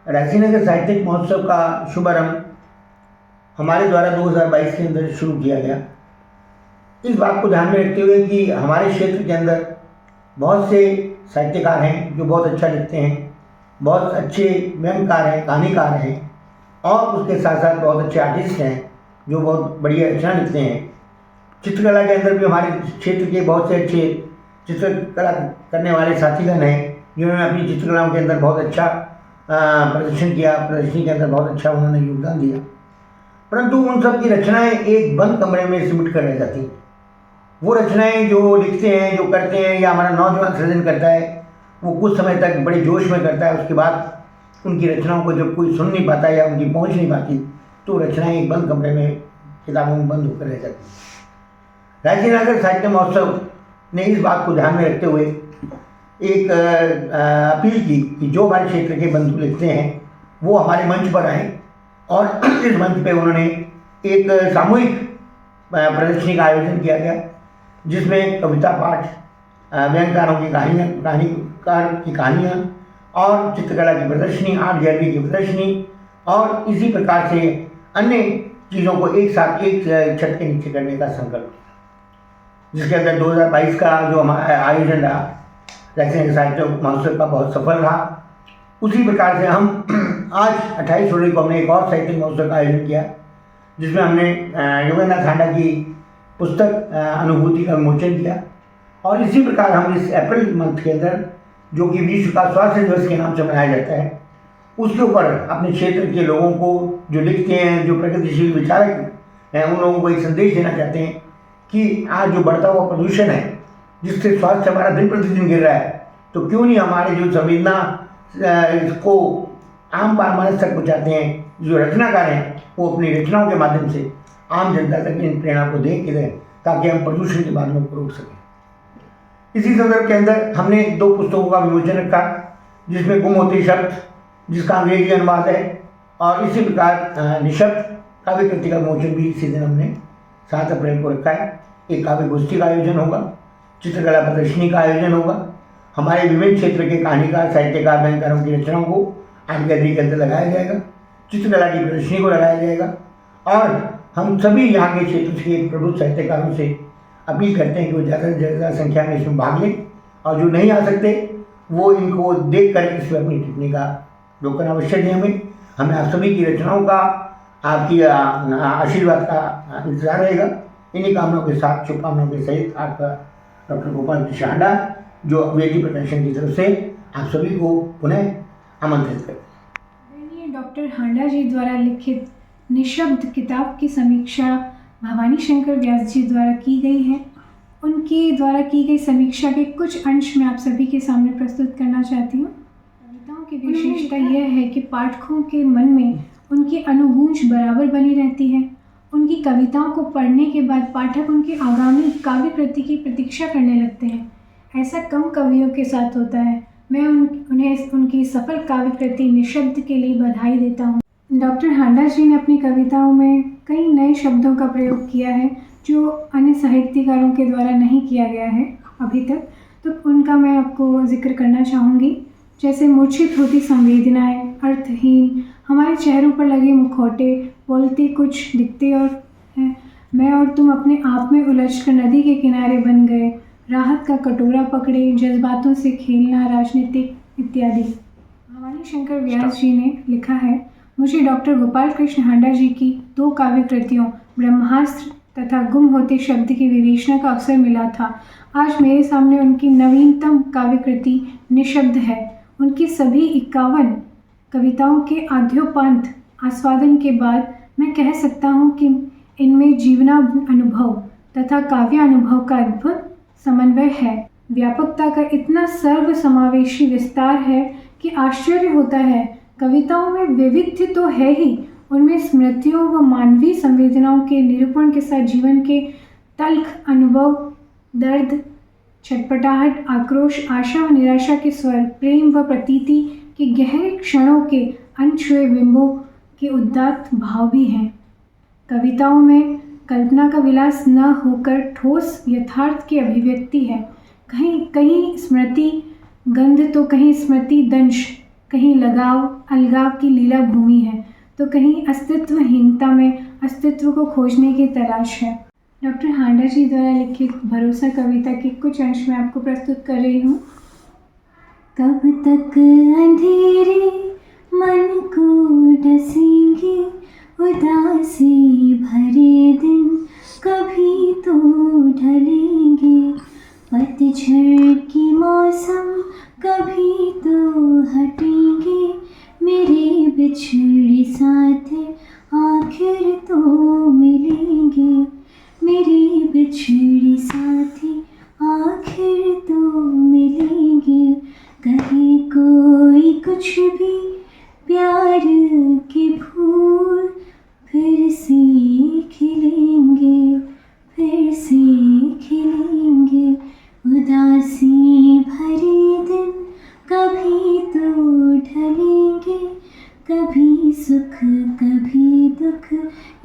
रायसीन नगर साहित्यिक महोत्सव का शुभारंभ हमारे द्वारा 2022 के अंदर शुरू किया गया। इस बात को ध्यान में रखते हुए कि हमारे क्षेत्र के अंदर बहुत से साहित्यकार हैं जो बहुत अच्छा लिखते हैं, बहुत अच्छे व्यंग्यकार हैं, कहानीकार हैं, और उसके साथ साथ बहुत अच्छे आर्टिस्ट हैं जो बहुत बढ़िया रचना लिखते हैं। चित्रकला के अंदर भी हमारे क्षेत्र के बहुत से अच्छे चित्रकला करने वाले साथीगण हैं जिन्होंने अपनी चित्रकलाओं के अंदर बहुत अच्छा प्रदर्शन किया, प्रदर्शनी के अंदर बहुत अच्छा उन्होंने योगदान दिया। परंतु उन सब की रचनाएं एक बंद कमरे में सिमट कर रह जाती हैं। वो रचनाएं जो लिखते हैं, जो करते हैं, या हमारा नौजवान सृजन करता है, वो कुछ समय तक बड़े जोश में करता है, उसके बाद उनकी रचनाओं को जब कोई सुन नहीं पाता या उनकी पहुंच नहीं पाती तो रचनाएं एक बंद कमरे में किताबों में बंद होकर रह जाती हैं। रायसीन नगर साहित्य महोत्सव ने इस बात को ध्यान में रखते हुए एक अपील की कि जो हमारे क्षेत्र के बंधु लिखते हैं वो हमारे मंच पर आएँ, और इस मंच पे उन्होंने एक सामूहिक प्रदर्शनी का आयोजन किया गया जिसमें कविता पाठ, व्यंग्यकारों की कहानीकार की कहानियाँ और चित्रकला की प्रदर्शनी, आर्ट गैलरी की प्रदर्शनी, और इसी प्रकार से अन्य चीज़ों को एक साथ एक छत के नीचे करने का संकल्प, जिसके अंदर 2022 का जो हमारा आयोजन रहा रायसीन साहित्य महोत्सव का बहुत सफल रहा। उसी प्रकार से हम आज 28 फरवरी को हमने एक और साहित्यिक महोत्सव का आयोजन किया जिसमें हमने योगेंद्र हांडा की पुस्तक अनुभूति का विमोचन किया। और इसी प्रकार हम इस अप्रैल मंथ के अंदर, जो कि विश्व का स्वास्थ्य दिवस के नाम से मनाया जाता है, उसके ऊपर अपने क्षेत्र के लोगों को जो लिखते हैं, जो प्रगतिशील विचारक हैं, उन लोगों को एक संदेश देना चाहते हैं कि आज जो बढ़ता हुआ प्रदूषण है जिससे स्वास्थ्य हमारा दिन प्रतिदिन गिर रहा है, तो क्यों नहीं हमारे जो संवेदना इसको आम मानस तक पहुँचाते हैं, जो रचनाकार हैं, वो अपनी रचनाओं के माध्यम से आम जनता तक इन प्रेरणा को दे के दें ताकि हम प्रदूषण के बादलों को रोक सकें। इसी संदर्भ के अंदर हमने 2 पुस्तकों का विमोचन रखा जिसमें गुम होते शब्द, जिसका अंग्रेजी अनुवाद है, और इसी प्रकार निशब्द काव्य कृति का विमोचन भी इसी दिन हमने 7 अप्रैल को रखा है। एक काव्य गोष्ठी का आयोजन होगा, चित्रकला प्रदर्शनी का आयोजन होगा, हमारे विभिन्न क्षेत्र के कहानीकार, साहित्यकार, व्यंग्यकारों की रचनाओं को आर्ट गैलरी के अंदर लगाया जाएगा, चित्रकला की प्रदर्शनी को लगाया जाएगा, और हम सभी यहाँ के क्षेत्र के प्रबुद्ध साहित्यकारों से अपील करते हैं कि वो ज़्यादा से ज़्यादा संख्या में इसमें भाग लें, और जो नहीं आ सकते वो इनको देख कर इसमें अपनी टिप्पणी का योगदान अवश्य दें। हमें आप सभी की रचनाओं का, आपकी आशीर्वाद का इंतजार रहेगा। इन्हीं कामनाओं के साथ, शुभकामनाओं के सहित आपका डॉक्टर गोपाल कृष्ण हांडा, जो वेटी प्रकाशन की तरफ से आप सभी को पुनः आमंत्रित करते। डॉक्टर हांडा जी द्वारा लिखित निशब्द किताब की समीक्षा भवानी शंकर व्यास जी द्वारा की गई है। उनके द्वारा की गई समीक्षा के कुछ अंश मैं आप सभी के सामने प्रस्तुत करना चाहती हूँ। कविताओं की विशेषता यह है कि पाठकों के मन में उनकी अनुगूंज बराबर बनी रहती है। उनकी कविताओं को पढ़ने के बाद पाठक उनकी आगामी काव्य कृति की प्रतीक्षा करने लगते हैं। ऐसा कम कवियों के साथ होता है। मैं उन्हें उनकी सफल काव्य कृति निशब्द के लिए बधाई देता हूँ। डॉक्टर हांडा जी ने अपनी कविताओं में कई नए शब्दों का प्रयोग किया है जो अन्य साहित्यकारों के द्वारा नहीं किया गया है अभी तक, तो उनका मैं आपको जिक्र करना चाहूँगी। जैसे मूर्छित होती संवेदनाएं, अर्थहीन, हमारे चेहरों पर लगे मुखौटे, बोलते कुछ दिखते और हैं, मैं और तुम अपने आप में उलझकर नदी के किनारे बन गए, राहत का कटोरा पकड़े, जज्बातों से खेलना, राजनीतिक इत्यादि। भवानी शंकर व्यास जी ने लिखा है, मुझे डॉक्टर गोपाल कृष्ण हांडा जी की 2 काव्य कृतियों ब्रह्मास्त्र तथा गुम होते शब्द की विवेचना का अवसर मिला था। आज मेरे सामने उनकी नवीनतम काव्य कृति निशब्द है। उनकी सभी 51 कविताओं के आद्योपांत आस्वादन के बाद मैं कह सकता हूँ कि इनमें जीवनानुभव तथा काव्यानुभव का अद्भुत समन्वय है। व्यापकता का इतना सर्वसमावेशी विस्तार है कि आश्चर्य होता है। कविताओं में वैविध्य तो है ही, उनमें स्मृतियों व मानवीय संवेदनाओं के निरूपण के साथ जीवन के तल्ख, अनुभव, दर्द, छटपटाहट, आक्रोश, आशा व निराशा के स्वर, प्रेम व प्रतीति के गहरे क्षणों के अनछुए बिंबों के उदात्त भाव भी हैं। कविताओं में कल्पना का विलास न होकर ठोस यथार्थ की अभिव्यक्ति है। कहीं कहीं स्मृति गंध तो कहीं स्मृति दंश, कहीं लगाव अलगाव की लीला भूमि है, तो कहीं अस्तित्वहीनता में अस्तित्व को खोजने की तलाश है। डॉक्टर हांडा जी द्वारा लिखित भरोसा कविता के कुछ अंश में आपको प्रस्तुत कर रही हूँ। कब तक अंधेरे मन को डसेंगे, उदासी भरे दिन कभी तो ढलेंगे, पतझड़ की मौसम कभी तो हटेंगे, मेरे बिछड़े साथ आखिर तो मिलेंगे, मेरे बिछड़े साथी आखिर तो मिलेंगे, कहे कोई कुछ भी प्यार के फूल फिर से खिलेंगे, फिर से खिलेंगे, उदासी भरे दिन कभी तो ढलेंगे, कभी सुख कभी दुख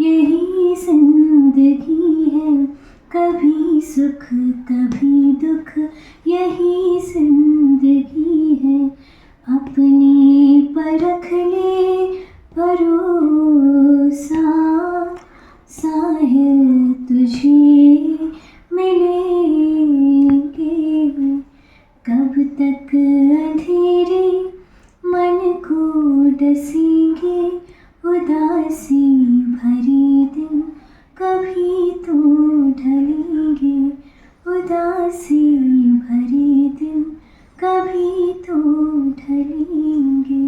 यही जिंदगी है, कभी सुख कभी दुख यही जिंदगी है, अपने परख ले भरोसा, साहिल तुझे मिलेंगे, कब तक अंधेरे मन को डसेंगे, उदासी भरे दिन कभी तो ढलेंगे, उदासी भरे दिन कभी तो ढलेंगे।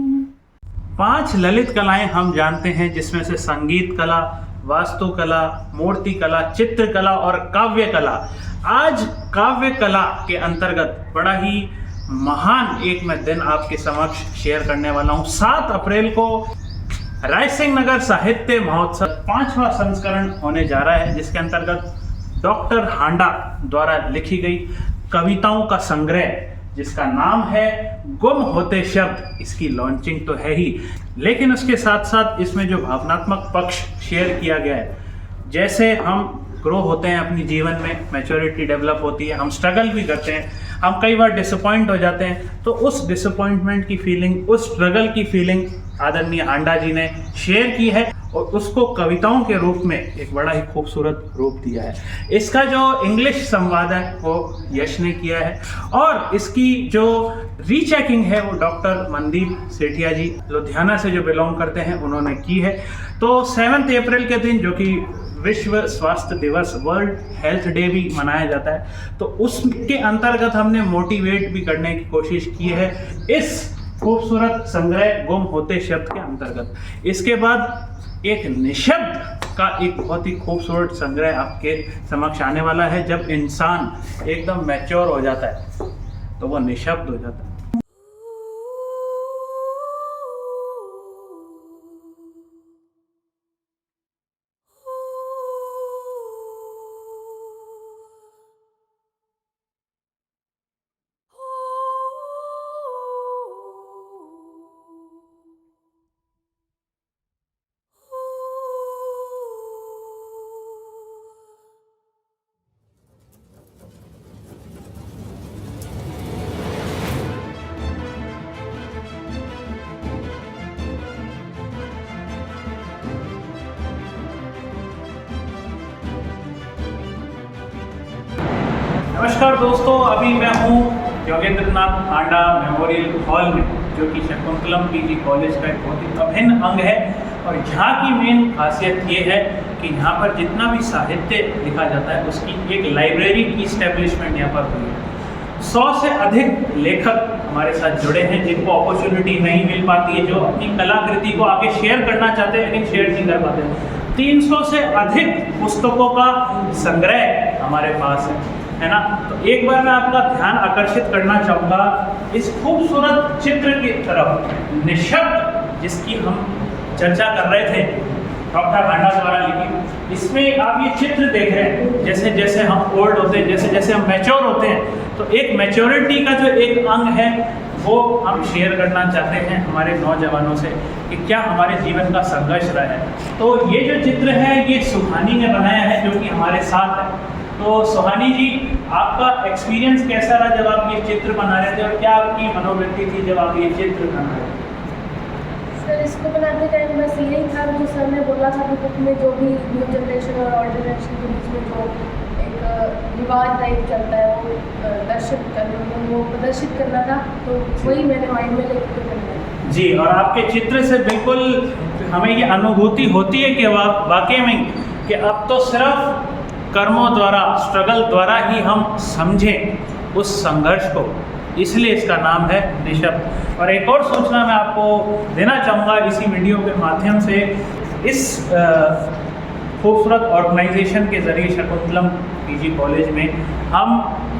5 ललित कलाएं हम जानते हैं, जिसमें से संगीत कला, वास्तुकला, मूर्ति कला, चित्रकला और काव्य कला। आज काव्य कला के अंतर्गत बड़ा ही महान एक मैं दिन आपके समक्ष शेयर करने वाला हूं। 7 अप्रैल को रायसिंह नगर साहित्य महोत्सव 5वां संस्करण होने जा रहा है, जिसके अंतर्गत डॉक्टर हांडा द्वारा लिखी गई कविताओं का संग्रह, जिसका नाम है गुम होते शब्द, इसकी लॉन्चिंग तो है ही, लेकिन उसके साथ साथ इसमें जो भावनात्मक पक्ष शेयर किया गया है, जैसे हम ग्रो होते हैं अपनी जीवन में, मैच्योरिटी डेवलप होती है, हम स्ट्रगल भी करते हैं, हम कई बार डिसअपॉइंट हो जाते हैं, तो उस डिसअपॉइंटमेंट की फीलिंग, उस स्ट्रगल की फीलिंग आदरणीय हांडा जी ने शेयर की है और उसको कविताओं के रूप में एक बड़ा ही खूबसूरत रूप दिया है। इसका जो इंग्लिश संवाद है वो यश ने किया है और इसकी जो रीचेकिंग है वो डॉक्टर मनदीप सेठिया जी लुधियाना से जो बिलोंग करते हैं उन्होंने की है। तो 7 अप्रैल के दिन, जो कि विश्व स्वास्थ्य दिवस, वर्ल्ड हेल्थ डे भी मनाया जाता है, तो उसके अंतर्गत हमने मोटिवेट भी करने की कोशिश की है इस खूबसूरत संग्रह गुम होते शब्द के अंतर्गत। इसके बाद एक निशब्द का एक बहुत ही खूबसूरत संग्रह आपके समक्ष आने वाला है। जब इंसान एकदम मैच्योर हो जाता है तो वो निशब्द हो जाता है। नमस्कार दोस्तों, अभी मैं हूँ योगेंद्रनाथ हांडा मेमोरियल हॉल में, जो कि शकुंतलम पीजी कॉलेज का एक बहुत ही अभिन्न अंग है। और यहाँ की मेन खासियत ये है कि यहाँ पर जितना भी साहित्य लिखा जाता है उसकी एक लाइब्रेरी की इस्टेब्लिशमेंट यहाँ पर हुई है। 100 से अधिक लेखक हमारे साथ जुड़े हैं जिनको अपॉर्चुनिटी नहीं मिल पाती है, जो अपनी कलाकृति को आगे शेयर करना चाहते हैं लेकिन शेयर नहीं कर पाते। 300 से अधिक पुस्तकों का संग्रह हमारे पास है ना। तो एक बार मैं आपका ध्यान आकर्षित करना चाहूँगा इस खूबसूरत चित्र की तरफ, निशब्द, जिसकी हम चर्चा कर रहे थे, डॉक्टर हांडा द्वारा लिखी। इसमें आप ये चित्र देख रहे हैं, जैसे जैसे हम ओल्ड होते हैं, जैसे जैसे हम मैच्योर होते हैं, तो एक मैच्योरिटी का जो एक अंग है वो हम शेयर करना चाहते हैं हमारे नौजवानों से कि क्या हमारे जीवन का संघर्ष रहा है। तो ये जो चित्र है ये सुहानी ने बनाया है, जो कि हमारे साथ है। तो सुहानी जी, आपका एक्सपीरियंस कैसा रहा जब आप ये चित्र बना रहे थे और क्या आपकी मनोवृत्ति थी जब आप ये चित्र बना रहे थे? इसको बनाते टाइम बस यही था जो सर ने बोला था कि बुक में जो भी न्यू जनरेशन और ओल्ड जनरेशन के बीच में जो एक विवाद टाइप चलता है वो प्रदर्शित करना था, तो वही मैंने माइंड में लेकर करना है। जी, और आपके चित्र से बिल्कुल हमें ये अनुभूति होती है कि वाकई में कि अब तो सिर्फ कर्मों द्वारा, स्ट्रगल द्वारा ही हम समझें उस संघर्ष को, इसलिए इसका नाम है निशब्द। और एक और सूचना मैं आपको देना चाहूँगा इसी वीडियो के माध्यम से, इस खूबसूरत ऑर्गेनाइजेशन के ज़रिए शकुंतलम पीजी कॉलेज में हम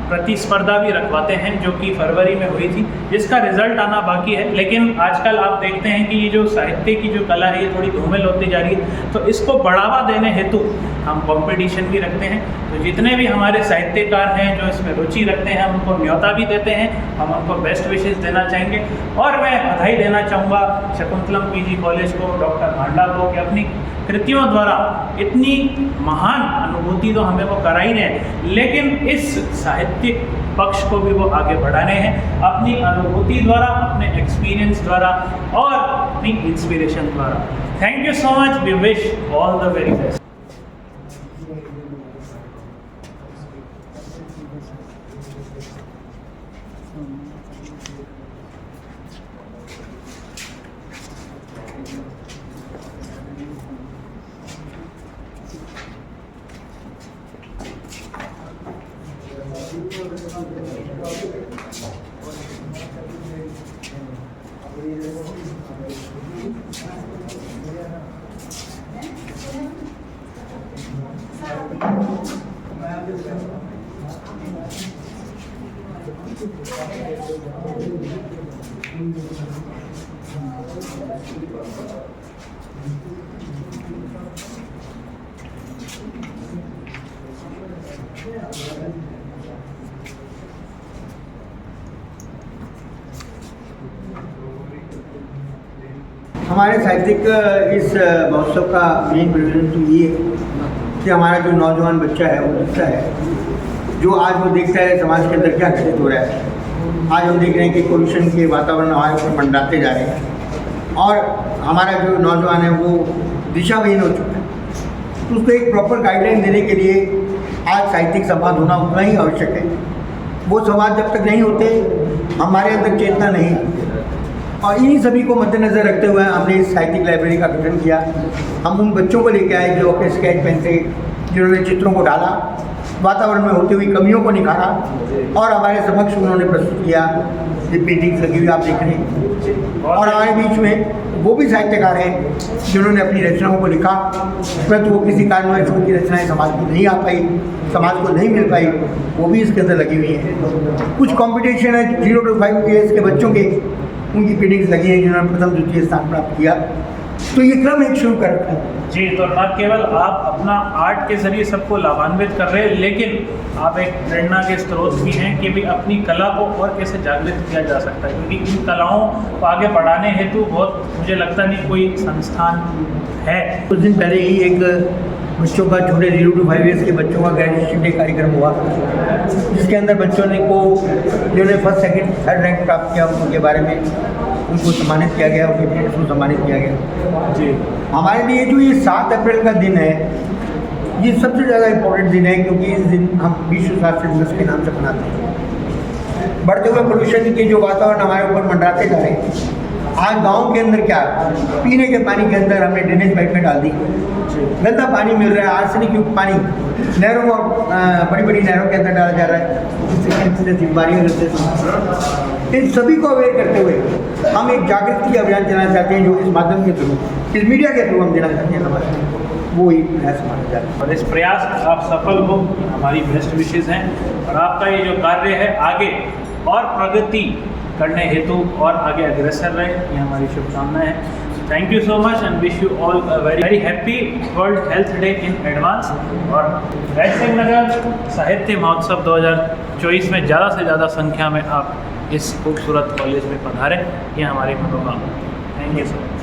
प्रतिस्पर्धा भी रखवाते हैं जो कि फरवरी में हुई थी, जिसका रिजल्ट आना बाकी है। लेकिन आजकल आप देखते हैं कि ये जो साहित्य की जो कला है ये थोड़ी धूमिल होती जा रही है, तो इसको बढ़ावा देने हेतु हम कंपटीशन भी रखते हैं। तो जितने भी हमारे साहित्यकार हैं जो इसमें रुचि रखते हैं हम उनको न्योता भी देते हैं, हम उनको बेस्ट विशेष देना चाहेंगे। और मैं बधाई देना चाहूँगा शकुंतलम पीजी कॉलेज को, डॉक्टर भांडा को, कि अपनी कृतियों द्वारा इतनी महान अनुभूति तो हमें वो करा ही रहे हैं, लेकिन इस साहित्यिक पक्ष को भी वो आगे बढ़ाने हैं अपनी अनुभूति द्वारा, अपने एक्सपीरियंस द्वारा और अपनी इंस्पिरेशन द्वारा। Thank you so much, we wish all the very best. हमारे साहित्यिक इस महोत्सव का मेन प्रेजेंट तो ये है कि हमारा जो नौजवान बच्चा है वो दिखता है, जो आज वो देखता है समाज के अंदर क्या घटित हो रहा है। आज हम देख रहे हैं कि पोल्यूशन के वातावरण हमारे ऊपर मंडराते जा रहे हैं और हमारा जो नौजवान है वो दिशाहीन हो चुका है। तो उसको एक प्रॉपर गाइडलाइन देने के लिए आज साहित्यिक संवाद होना उतना ही आवश्यक है। वो संवाद जब तक नहीं होते हमारे अंदर चेतना नहीं, और इन्हीं सभी को मद्देनज़र रखते हुए हमने इस साहित्यिक लाइब्रेरी का गठन किया। हम उन बच्चों को लेकर आए जो अपने स्केच पेन से जिन्होंने चित्रों को डाला, वातावरण में होती हुई कमियों को निखारा और हमारे समक्ष उन्होंने प्रस्तुत किया। ये पेंटिंग्स लगी हुई आप देख रहे हैं, और हमारे बीच में वो भी साहित्यकार हैं जिन्होंने अपनी रचनाओं को लिखा, परंतु वो किसी कारणवश उनकी रचनाएँ समाज में नहीं आ पाई, समाज को नहीं मिल पाई, वो भी इसके अंदर लगी हुई हैं। कुछ कॉम्पिटिशन है 0 to 5 ईयर्स के बच्चों के, उनकी पेंटिंग्स लगी हैं जिन्होंने प्रथम द्वितीय स्थान प्राप्त किया। तो ये क्रम एक शुरू कर रखा है। जी, तो न केवल आप अपना आर्ट के जरिए सबको लाभान्वित कर रहे हैं, लेकिन आप एक प्रेरणा के स्रोत भी हैं कि भी अपनी कला को और कैसे जागृत किया जा सकता है, क्योंकि इन कलाओं को आगे बढ़ाने हेतु बहुत मुझे लगता नहीं कोई संस्थान है। कुछ दिन पहले ही एक बच्चों का, छोटे 0 to 5 ईयर्स के बच्चों का ग्रेजुएशन डे कार्यक्रम हुआ, जिसके अंदर बच्चों ने को जिन्होंने 1st, 2nd, 3rd रैंक प्राप्त किया उनके बारे में उनको सम्मानित किया गया, उनके पेरेंट्स को सम्मानित किया गया। जी, हमारे लिए जो ये 7 अप्रैल का दिन है ये सबसे ज़्यादा इम्पोर्टेंट दिन है, क्योंकि इस दिन हम विश्व स्वास्थ्य दिवस के नाम से मनाते हैं। बढ़ते हुए पोल्यूशन के जो वातावरण हमारे ऊपर मंडराते जा रहे हैं, आज गांव के अंदर क्या पीने के पानी के अंदर हमने ड्रेनेज पाइप में डाल दी, गंदा पानी मिल रहा है, आर्सेनिक युक्त पानी नहरों और बड़ी बड़ी नहरों के अंदर डाला जा रहा है, जिससे कैंसर जैसी बीमारियाँ होती हैं। इन सभी को अवेयर करते हुए हम एक जागृति अभियान चलाना चाहते हैं, जो इस माध्यम के थ्रू, इस मीडिया के थ्रू हम देना चाहते हैं। हमारे वो ही प्रयास माना जाता है और इस प्रयास में आप सफल हो, हमारी बेस्ट विशेष हैं। और आपका ये जो कार्य है आगे और प्रगति करने हेतु और आगे अग्रसर रहे, ये हमारी शुभकामनाएं हैं। Thank you so much and wish you all a very very happy world health day in advance. और राज सिंह नगर साहित्य महोत्सव 2024 में ज़्यादा से ज़्यादा संख्या में आप इस खूबसूरत कॉलेज में पधारें, ये हमारी मनोकामना। Thank you so much.